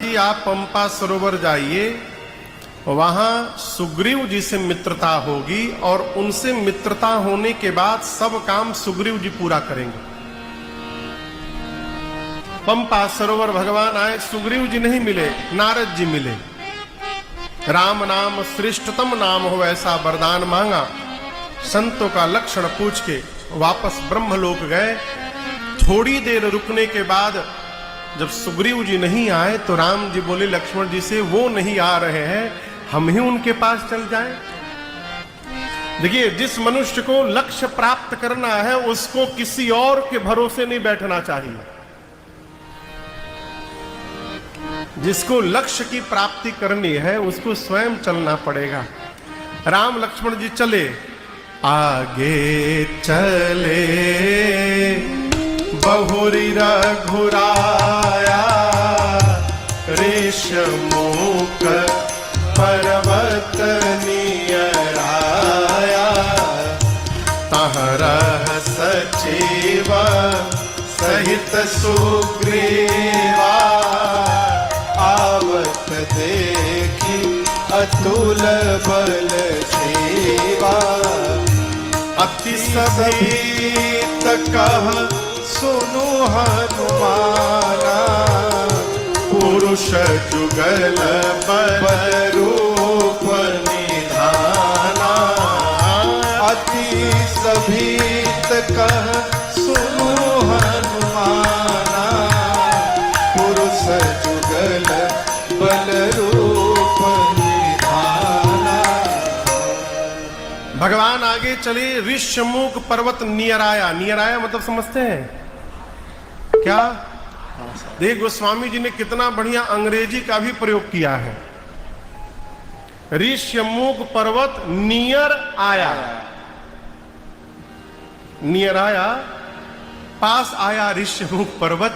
जी आप पंपा सरोवर जाइए, वहां सुग्रीव जी से मित्रता होगी और उनसे मित्रता होने के बाद सब काम सुग्रीव जी पूरा करेंगे। पंपा सरोवर भगवान आए, सुग्रीव जी नहीं मिले, नारद जी मिले। राम नाम श्रेष्ठतम नाम हो ऐसा वरदान मांगा, संतों का लक्षण पूछ के वापस ब्रह्मलोक गए। थोड़ी देर रुकने के बाद जब सुग्रीव जी नहीं आए तो राम जी बोले लक्ष्मण जी से, वो नहीं आ रहे हैं, हम ही उनके पास चल जाएं। देखिए, जिस मनुष्य को लक्ष्य प्राप्त करना है उसको किसी और के भरोसे नहीं बैठना चाहिए। जिसको लक्ष्य की प्राप्ति करनी है उसको स्वयं चलना पड़ेगा। राम लक्ष्मण जी चले, आगे चले बहुरी रघुराया, रेशमुख पर्वत नियराया, तहरह सचिव सहित सुग्रीवा, आवत देखी अतुल बल सेवा, अति सभीत कह सुनु हनुमाना, पुरुष जुगल बल रूप निधाना, अति सभीत कह सुनु हनुमाना, पुरुष जुगल बल रूप निधाना। भगवान आगे चले, ऋष्यमुख पर्वत नियर आया। नियर आया मतलब समझते हैं क्या? देख, गोस्वामी जी ने कितना बढ़िया अंग्रेजी का भी प्रयोग किया है। ऋष्यमुख पर्वत नियर आया, नियर आया, पास आया ऋष्यमुख पर्वत।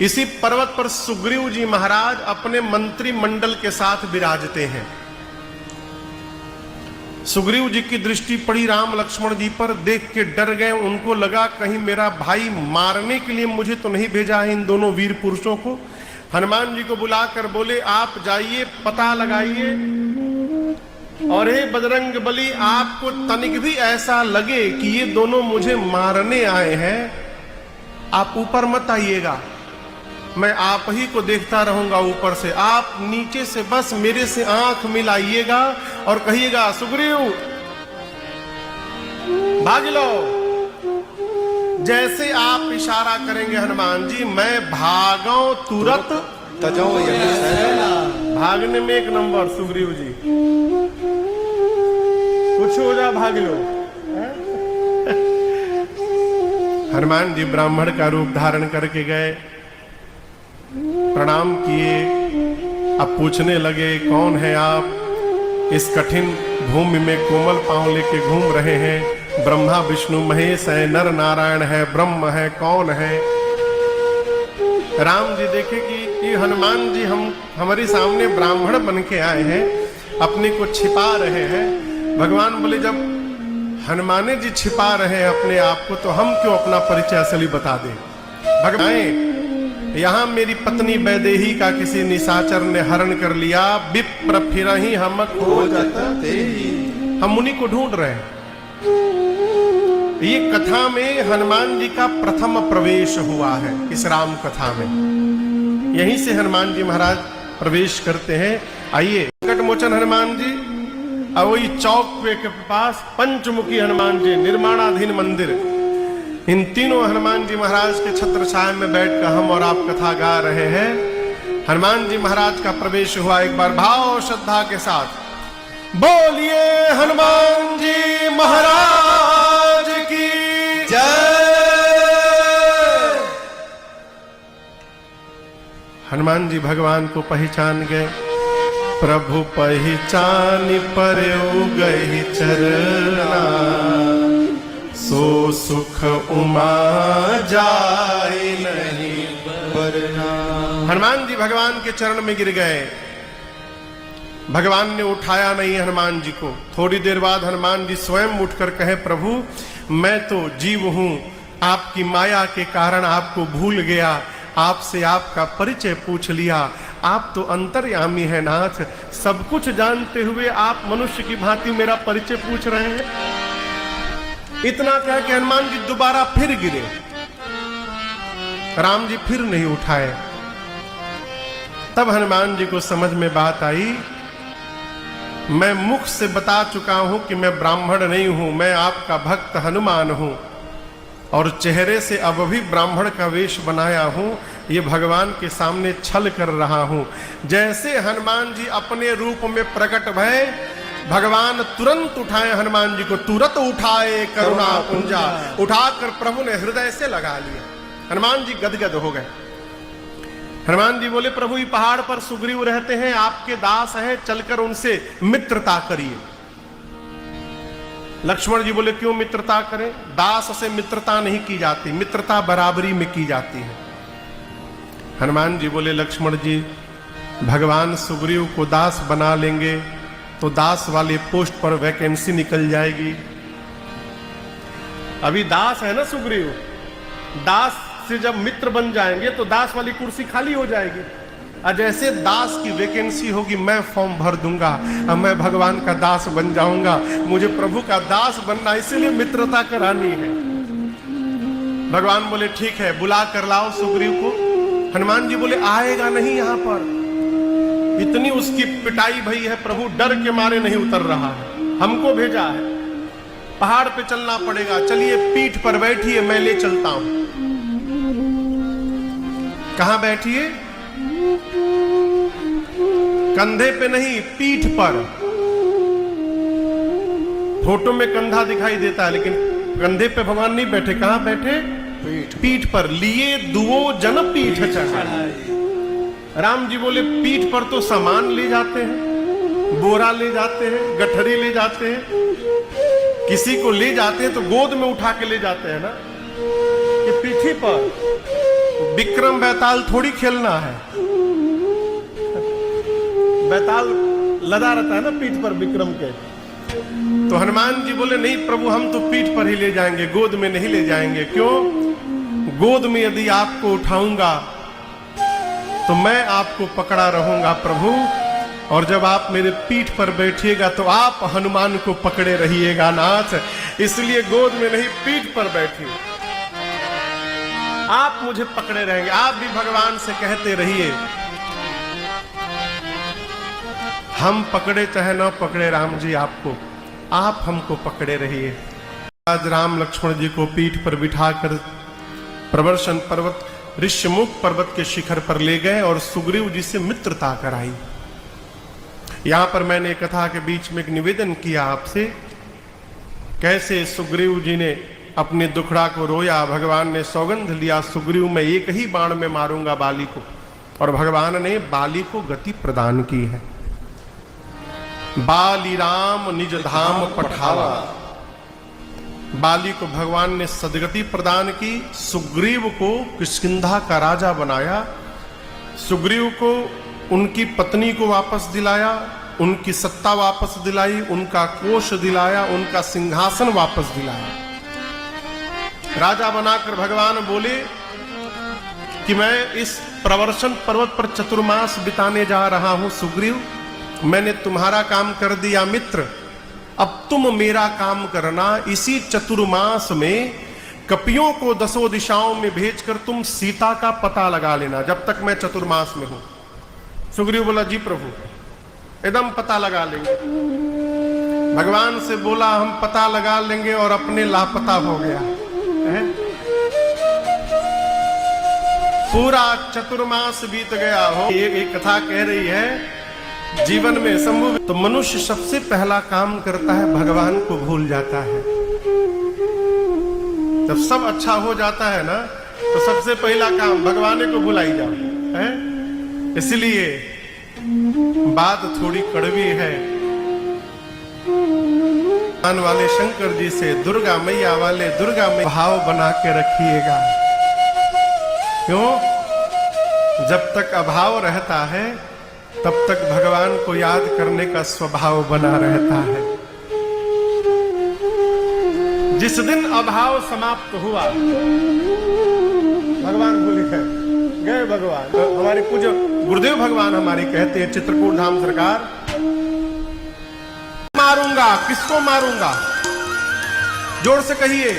इसी पर्वत पर सुग्रीव जी महाराज अपने मंत्रिमंडल के साथ विराजते हैं। सुग्रीव जी की दृष्टि पड़ी राम लक्ष्मण जी पर, देख के डर गए। उनको लगा कहीं मेरा भाई मारने के लिए मुझे तो नहीं भेजा है इन दोनों वीर पुरुषों को। हनुमान जी को बुलाकर बोले, आप जाइए पता लगाइए, और हे बजरंग बली, आपको तनिक भी ऐसा लगे कि ये दोनों मुझे मारने आए हैं, आप ऊपर मत आइएगा, मैं आप ही को देखता रहूंगा ऊपर से। आप नीचे से बस मेरे से आंख मिलाइएगा और कहिएगा, सुग्रीव भाग लो। जैसे आप इशारा करेंगे हनुमान जी, मैं भागो तुरंत तजो। भागने में एक नंबर सुग्रीव जी, कुछ हो जा भाग लो। हनुमान जी ब्राह्मण का रूप धारण करके गए, प्रणाम किए। अब पूछने लगे, कौन है आप? इस कठिन भूमि में कोमल पांव लेके घूम रहे हैं। ब्रह्मा विष्णु महेश है, नर नारायण है, ब्रह्म है, कौन है? राम जी देखे कि ये हनुमान जी हमारे सामने ब्राह्मण बन के आए हैं, अपने को छिपा रहे हैं। भगवान बोले, जब हनुमान जी छिपा रहे हैं अपने आप को, तो हम क्यों अपना परिचय असली बता दें? भगवान, यहाँ मेरी पत्नी वैदेही का किसी निशाचर ने हरण कर लिया, विप्र फिरहि हम खोजत तेहि। हम उन्हीं को ढूंढ रहे हैं। ये कथा में हनुमान जी का प्रथम प्रवेश हुआ है। इस राम कथा में यहीं से हनुमान जी महाराज प्रवेश करते हैं। आइए, संकट मोचन हनुमान जी, और वही चौक के पास पंचमुखी हनुमान जी, निर्माणाधीन मंदिर, इन तीनों हनुमान जी महाराज के छत्र छाया में बैठकर हम और आप कथा गा रहे हैं। हनुमान जी महाराज का प्रवेश हुआ। एक बार भाव श्रद्धा के साथ बोलिए हनुमान जी महाराज की जय। हनुमान जी भगवान को पहचान गए। प्रभु पहचान परयो गई चरना, सो सुख उमा जाए नहीं बरना। हनुमान जी भगवान के चरण में गिर गए। भगवान ने उठाया नहीं हनुमान जी को। थोड़ी देर बाद हनुमान जी स्वयं उठकर कहे, प्रभु मैं तो जीव हूं, आपकी माया के कारण आपको भूल गया, आपसे आपका परिचय पूछ लिया, आप तो अंतर्यामी है नाथ, सब कुछ जानते हुए आप मनुष्य की भांति मेरा परिचय पूछ रहे हैं। इतना कह के हनुमान जी दोबारा फिर गिरे। राम जी फिर नहीं उठाए। तब हनुमान जी को समझ में बात आई, मैं मुख से बता चुका हूं कि मैं ब्राह्मण नहीं हूं, मैं आपका भक्त हनुमान हूं, और चेहरे से अब भी ब्राह्मण का वेश बनाया हूं, ये भगवान के सामने छल कर रहा हूं। जैसे हनुमान जी अपने रूप में प्रकट भय, भगवान तुरंत उठाए हनुमान जी को, तुरंत उठाए करुणा पुंजा, उठाकर प्रभु ने हृदय से लगा लिया। हनुमान जी गदगद हो गए। हनुमान जी बोले, प्रभु ये पहाड़ पर सुग्रीव रहते हैं, आपके दास हैं, चलकर उनसे मित्रता करिए। लक्ष्मण जी बोले, क्यों मित्रता करें? दास से मित्रता नहीं की जाती, मित्रता बराबरी में की जाती है। हनुमान जी बोले, लक्ष्मण जी भगवान सुग्रीव को दास बना लेंगे तो दास वाले पोस्ट पर वैकेंसी निकल जाएगी। अभी दास है ना सुग्रीव, दास से जब मित्र बन जाएंगे तो दास वाली कुर्सी खाली हो जाएगी, और जैसे दास की वैकेंसी होगी मैं फॉर्म भर दूंगा और मैं भगवान का दास बन जाऊंगा। मुझे प्रभु का दास बनना, इसीलिए मित्रता करानी है। भगवान बोले, ठीक है, बुला कर लाओ सुग्रीव को। हनुमान जी बोले, आएगा नहीं यहां पर, इतनी उसकी पिटाई भई है, प्रभु डर के मारे नहीं उतर रहा है, हमको भेजा है, पहाड़ पे चलना पड़ेगा, चलिए पीठ पर बैठिए, मैं ले चलता हूं। कहां बैठिए? कंधे पे नहीं, पीठ पर। फोटो में कंधा दिखाई देता है, लेकिन कंधे पे भगवान नहीं बैठे। कहां बैठे? पीठ पर। लिए दुओ जन पीठ चढ़ाई। राम जी बोले, पीठ पर तो सामान ले जाते हैं, बोरा ले जाते हैं, गठरी ले जाते हैं, किसी को ले जाते हैं तो गोद में उठा के ले जाते हैं ना, कि पीठी पर विक्रम बैताल थोड़ी खेलना है। बैताल लदा रहता है ना पीठ पर विक्रम के। तो हनुमान जी बोले, नहीं प्रभु, हम तो पीठ पर ही ले जाएंगे, गोद में नहीं ले जाएंगे। क्यों? गोद में यदि आपको उठाऊंगा तो मैं आपको पकड़ा रहूंगा प्रभु, और जब आप मेरे पीठ पर बैठिएगा तो आप हनुमान को पकड़े रहिएगा नाथ, इसलिए गोद में नहीं, पीठ पर बैठिए, आप मुझे पकड़े रहेंगे। आप भी भगवान से कहते रहिए, हम पकड़े चाहे ना पकड़े राम जी आपको, आप हमको पकड़े रहिए। आज राम लक्ष्मण जी को पीठ पर बिठाकर प्रवर्षण पर्वत, ऋष्यमुख पर्वत के शिखर पर ले गए और सुग्रीव जी से मित्रता कराई। यहां पर मैंने कथा के बीच में एक निवेदन किया आपसे, कैसे सुग्रीव जी ने अपने दुखड़ा को रोया। भगवान ने सौगंध लिया, सुग्रीव में एक ही बाण में मारूंगा बाली को, और भगवान ने बाली को गति प्रदान की है। बाली राम निज धाम पठावा, बाली को भगवान ने सदगति प्रदान की, सुग्रीव को किष्किंधा का राजा बनाया, सुग्रीव को उनकी पत्नी को वापस दिलाया, उनकी सत्ता वापस दिलाई, उनका कोष दिलाया, उनका सिंहासन वापस दिलाया। राजा बनाकर भगवान बोले कि मैं इस प्रवर्षण पर्वत पर चतुर्मास बिताने जा रहा हूं सुग्रीव, मैंने तुम्हारा काम कर दिया मित्र, अब तुम मेरा काम करना। इसी चतुर्मास में कपियों को 10 दिशाओं में भेजकर तुम सीता का पता लगा लेना, जब तक मैं चतुर्मास में हूं। सुग्रीव बोला, जी प्रभु, एकदम पता लगा लेंगे। भगवान से बोला, हम पता लगा लेंगे, और अपने लापता हो गया है? पूरा चतुर्मास बीत गया हो। ये कथा कह रही है, जीवन में संभव तो मनुष्य सबसे पहला काम करता है, भगवान को भूल जाता है। जब सब अच्छा हो जाता है ना, तो सबसे पहला काम भगवान को भुलाई जाओ है। इसलिए बात थोड़ी कड़वी है। आने वाले शंकर जी से दुर्गा मैया वाले दुर्गा मैया भाव बना के रखिएगा। क्यों? जब तक अभाव रहता है तब तक भगवान को याद करने का स्वभाव बना रहता है। जिस दिन अभाव समाप्त हुआ, भगवान बोले गए भगवान। तो हमारे पूज्य गुरुदेव भगवान हमारे कहते हैं, चित्रकूट धाम सरकार, मारूंगा, किसको मारूंगा? जोर से कहिए,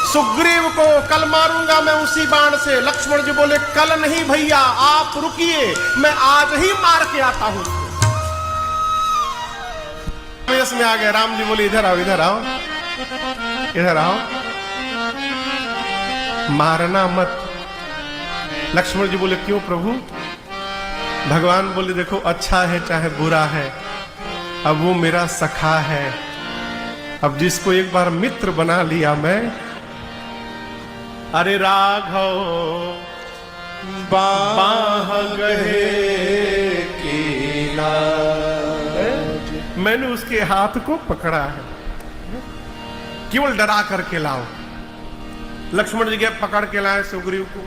सुग्रीव को कल मारूंगा मैं उसी बाण से। लक्ष्मण जी बोले, कल नहीं भैया, आप रुकिए, मैं आज ही मार के आता हूं। में आ गए। राम जी बोले, इधर आओ, इधर आओ, इधर आओ, मारना मत। लक्ष्मण जी बोले, क्यों प्रभु? भगवान बोले, देखो अच्छा है चाहे बुरा है, अब वो मेरा सखा है। अब जिसको एक बार मित्र बना लिया मैं, अरे राघव बाह गहे की लाज, मैंने उसके हाथ को पकड़ा है, केवल डरा करके लाओ। लक्ष्मण जी के पकड़ के लाए सुग्रीव को।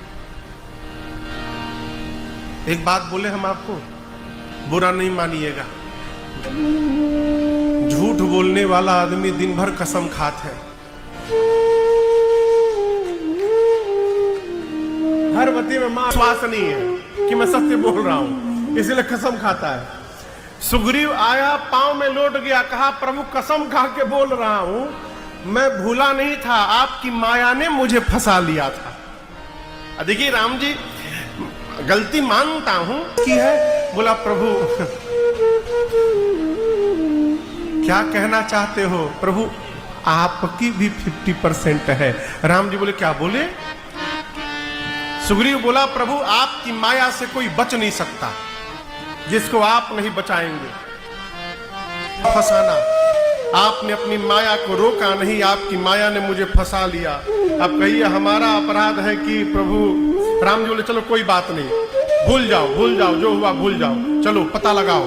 एक बात बोले हम आपको, बुरा नहीं मानिएगा, झूठ बोलने वाला आदमी दिन भर कसम खात है। हर बात में मां विश्वास नहीं है कि मैं सत्य बोल रहा हूं, इसलिए कसम खाता है। सुग्रीव आया, पांव में लौट गया, कहा प्रभु कसम खा के बोल रहा हूं, मैं भूला नहीं था, आपकी माया ने मुझे फंसा लिया था। देखिए राम जी, गलती मानता हूं की है। बोला प्रभु क्या कहना चाहते हो? प्रभु आपकी भी 50% है। राम जी बोले, क्या बोले? सुग्रीव बोला, प्रभु आपकी माया से कोई बच नहीं सकता, जिसको आप नहीं बचाएंगे। फंसाना, आपने अपनी माया को रोका नहीं, आपकी माया ने मुझे फंसा लिया। अब कहिए हमारा अपराध है कि प्रभु? राम जी बोले, चलो कोई बात नहीं, भूल जाओ, भूल जाओ, जो हुआ भूल जाओ, चलो पता लगाओ।